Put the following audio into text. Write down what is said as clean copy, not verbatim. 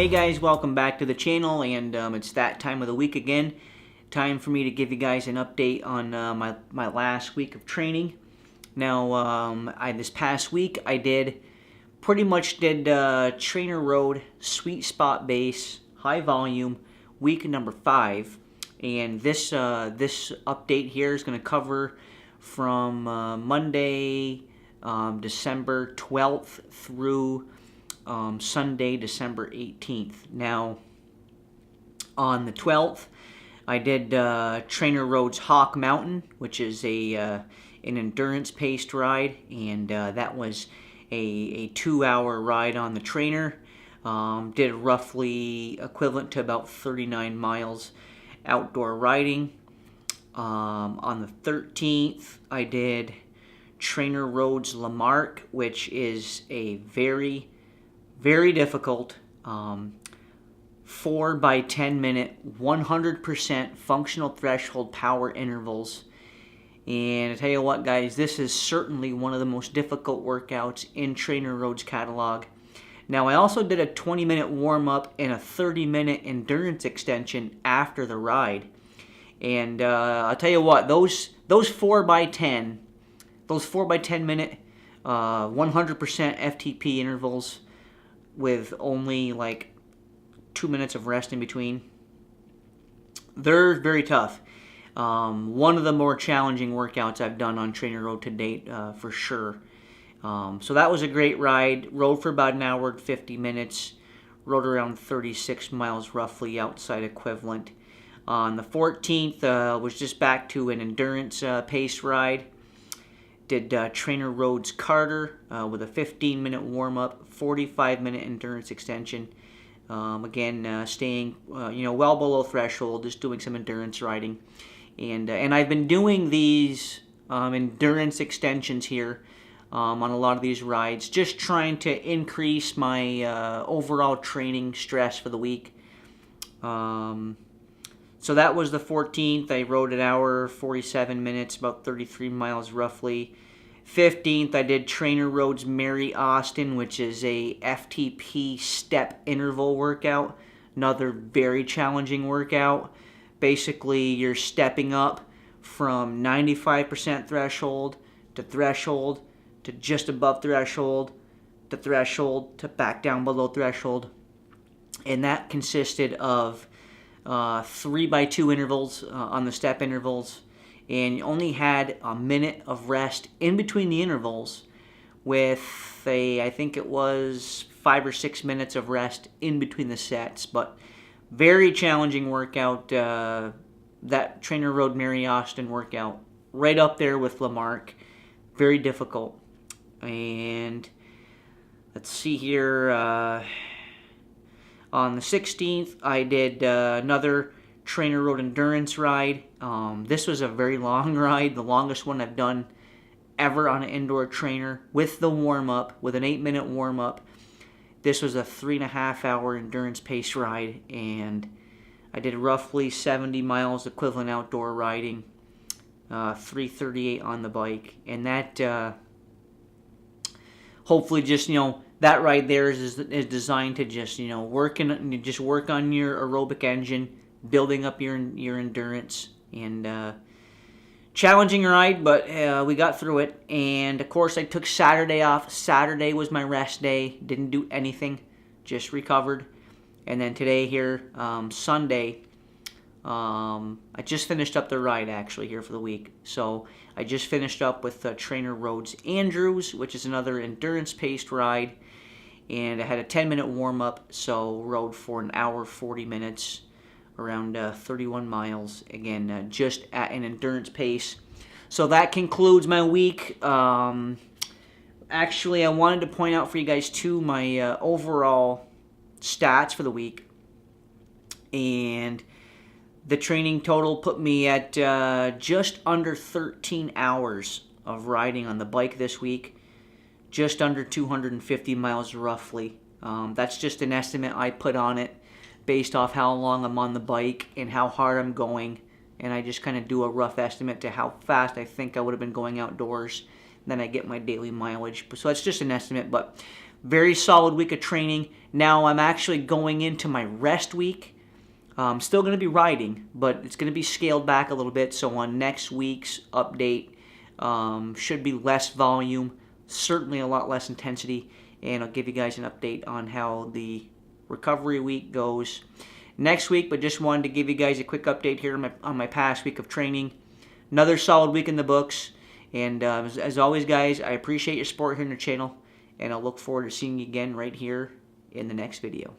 Hey guys, welcome back to the channel, and it's that time of the week again. Time for me to give you guys an update on my last week of training. Now, this past week I pretty much did Trainer Road, Sweet Spot Base, High Volume, week number 5, and this update here is going to cover from Monday, December 12th through Sunday, December 18th. Now, on the 12th, I did Trainer Road's Hawk Mountain, which is an endurance-paced ride, and that was a 2-hour ride on the trainer. Did roughly equivalent to about 39 miles outdoor riding. On the 13th, I did Trainer Road's Lamarck, which is a very difficult 4 by 10 minute 100% functional threshold power intervals. And I tell you what, guys, this is certainly one of the most difficult workouts in Trainer Road's catalog. Now, I also did a 20-minute warm-up and a 30-minute endurance extension after the ride. And I'll tell you what, those 4 by 10 minute 100% FTP intervals with only like 2 minutes of rest in between, they're very tough. One of the more challenging workouts I've done on Trainer Road to date, for sure. So that was a great ride. Rode for about an hour and 50 minutes. Rode around 36 miles roughly outside equivalent. On the 14th, was just back to an endurance pace ride. Did Trainer Road's Carter with a 15-minute warm-up, 45-minute endurance extension. Again, staying well below threshold, just doing some endurance riding. And I've been doing these endurance extensions here on a lot of these rides, just trying to increase my overall training stress for the week. So that was the 14th. I rode an hour, 47 minutes, about 33 miles roughly. 15th, I did Trainer Road's Mary Austin, which is a FTP step interval workout. Another very challenging workout. Basically, you're stepping up from 95% threshold to just above threshold to back down below threshold. And that consisted of 3 by 2 intervals on the step intervals, and you only had a minute of rest in between the intervals, with I think it was 5 or 6 minutes of rest in between the sets. But very challenging workout, that Trainer Road Mary Austin workout, right up there with Lamarck. Very difficult. And let's see here, on the 16th, I did another Trainer Road endurance ride. This was a very long ride, the longest one I've done ever on an indoor trainer, with the warm-up, with an 8-minute warm-up. This was a 3.5-hour endurance pace ride, and I did roughly 70 miles equivalent outdoor riding, 338 on the bike, and that hopefully just, that ride there is designed to just, work on your aerobic engine, building up your endurance. And challenging ride, but we got through it. And of course, I took Saturday off. Saturday was my rest day. Didn't do anything, just recovered. And then today here, Sunday, I just finished up the ride actually here for the week. So I just finished up with Trainer Road's Andrews, which is another endurance-paced ride. And I had a 10-minute warm-up, so rode for an hour, 40 minutes, around 31 miles. Again, just at an endurance pace. So that concludes my week. Actually, I wanted to point out for you guys, too, my overall stats for the week. And the training total put me at just under 13 hours of riding on the bike this week. Just under 250 miles roughly. That's just an estimate I put on it based off how long I'm on the bike and how hard I'm going. And I just kind of do a rough estimate to how fast I think I would have been going outdoors. Then I get my daily mileage. So it's just an estimate, but Very solid week of training. Now I'm actually going into my rest week. I'm still going to be riding, but it's going to be scaled back a little bit. So on next week's update, should be less volume, certainly a lot less intensity, and I'll give you guys an update on how the recovery week goes next week. But just wanted to give you guys a quick update here on my past week of training. Another solid week in the books. And as always, guys, I appreciate your support here on the channel, and I'll look forward to seeing you again right here in the next video.